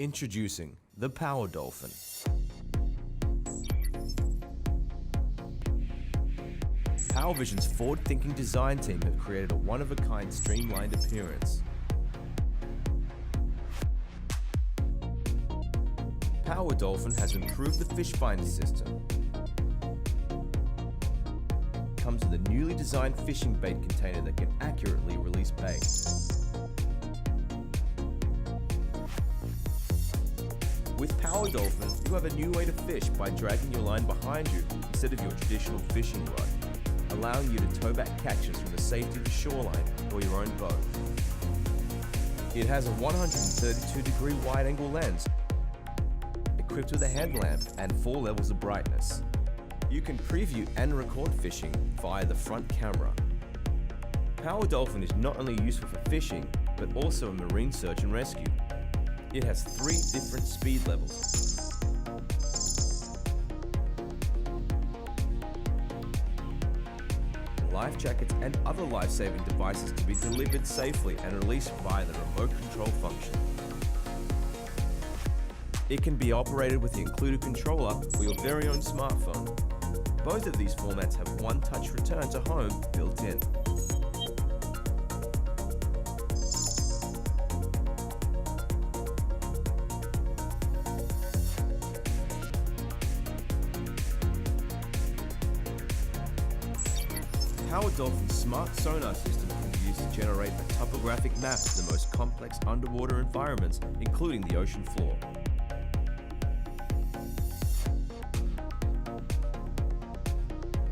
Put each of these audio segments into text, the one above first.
Introducing the Power Dolphin. PowerVision's forward-thinking design team have created a one-of-a-kind streamlined appearance. Power Dolphin has improved the fish finder system. Comes with a newly designed fishing bait container that can accurately release bait. With Power Dolphin, you have a new way to fish by dragging your line behind you instead of your traditional fishing rod, allowing you to tow back catches from the safety of the shoreline or your own boat. It has a 132-degree wide-angle lens, equipped with a headlamp and 4 levels of brightness. You can preview and record fishing via the front camera. Power Dolphin is not only useful for fishing, but also in marine search and rescue. It has 3 different speed levels. Life jackets and other life-saving devices can be delivered safely and released via the remote control function. It can be operated with the included controller or your very own smartphone. Both of these formats have one-touch return to home built in. Power Dolphin's smart sonar system can be used to generate a topographic map of the most complex underwater environments, including the ocean floor.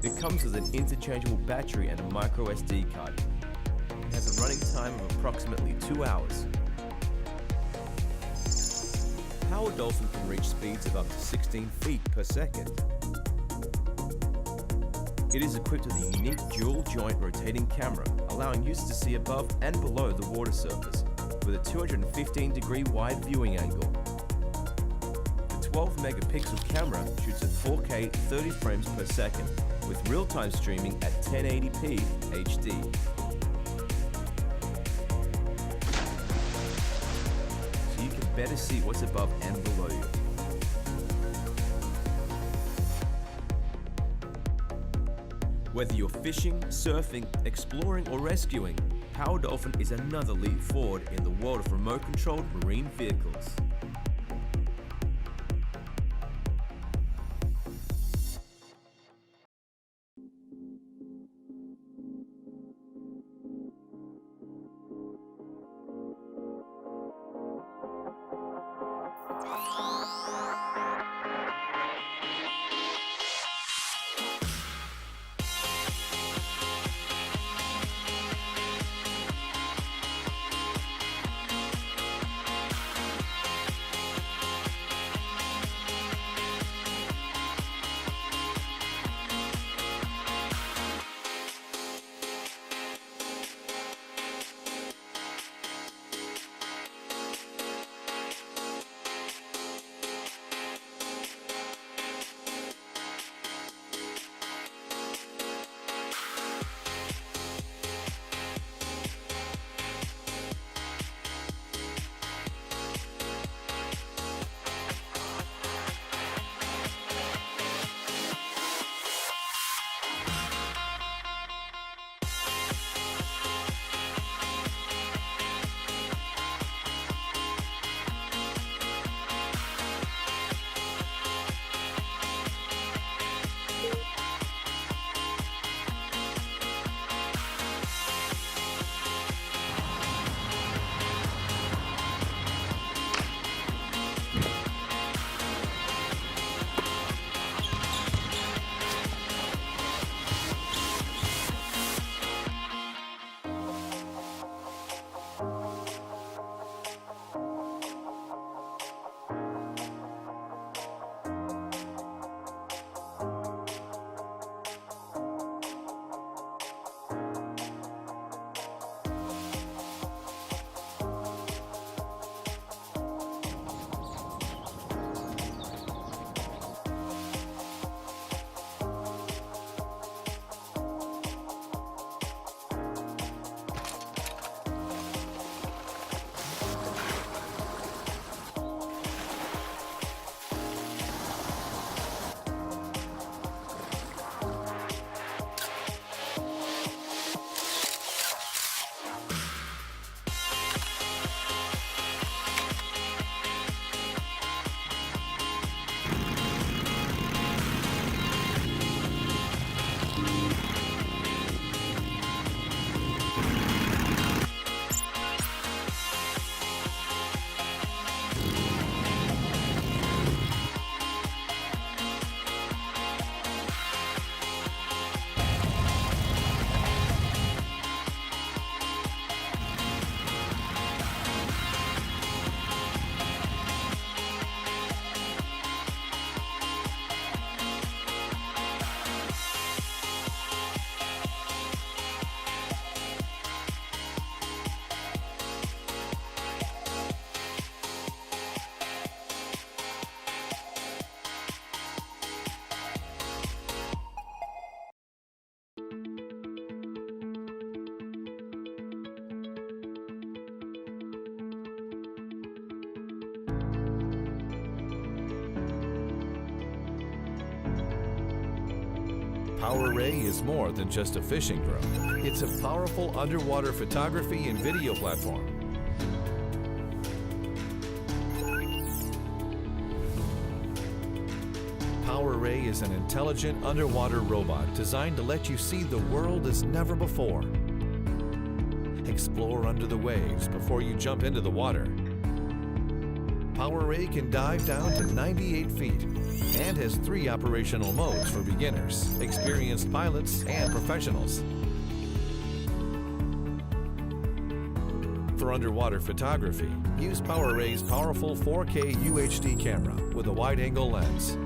It comes with an interchangeable battery and a micro SD card. It has a running time of approximately 2 hours. Power Dolphin can reach speeds of up to 16 feet per second. It is equipped with a unique dual-joint rotating camera, allowing users to see above and below the water surface, with a 215-degree wide viewing angle. The 12-megapixel camera shoots at 4K 30 frames per second, with real-time streaming at 1080p HD. So you can better see what's above and below you. Whether you're fishing, surfing, exploring, or rescuing, Power Dolphin is another leap forward in the world of remote-controlled marine vehicles. PowerRay is more than just a fishing drone. It's a powerful underwater photography and video platform. PowerRay is an intelligent underwater robot designed to let you see the world as never before. Explore under the waves before you jump into the water. PowerRay can dive down to 98 feet and has 3 operational modes for beginners, experienced pilots, and professionals. For underwater photography, use PowerRay's powerful 4K UHD camera with a wide-angle lens.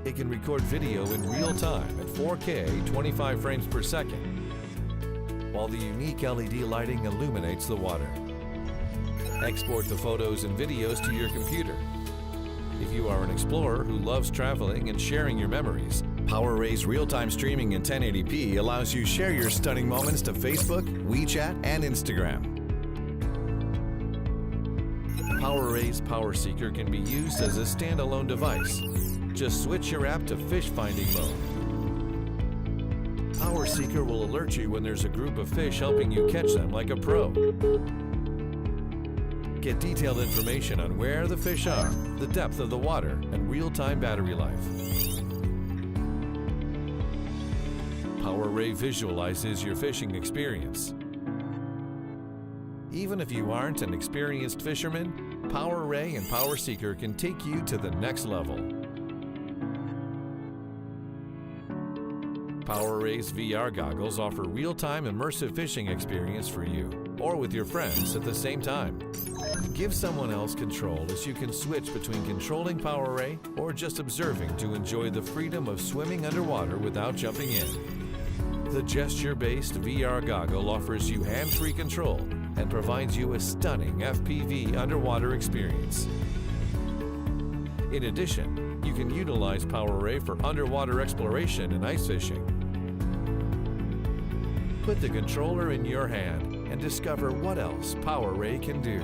It can record video in real time at 4K 25 frames per second, while the unique LED lighting illuminates the water. Export the photos and videos to your computer. If you are an explorer who loves traveling and sharing your memories, PowerRay's real-time streaming in 1080p allows you to share your stunning moments to Facebook, WeChat, and Instagram. PowerRay's Power Seeker can be used as a standalone device. Just switch your app to fish finding mode. Power Seeker will alert you when there's a group of fish helping you catch them like a pro. Get detailed information on where the fish are, the depth of the water, and real-time battery life. PowerRay visualizes your fishing experience. Even if you aren't an experienced fisherman, PowerRay and Power Seeker can take you to the next level. PowerRay's VR goggles offer real-time immersive fishing experience for you or with your friends at the same time. Give someone else control as you can switch between controlling PowerRay or just observing to enjoy the freedom of swimming underwater without jumping in. The gesture-based VR goggle offers you hands-free control and provides you a stunning FPV underwater experience. In addition, you can utilize PowerRay for underwater exploration and ice fishing. Put the controller in your hand and discover what else PowerRay can do.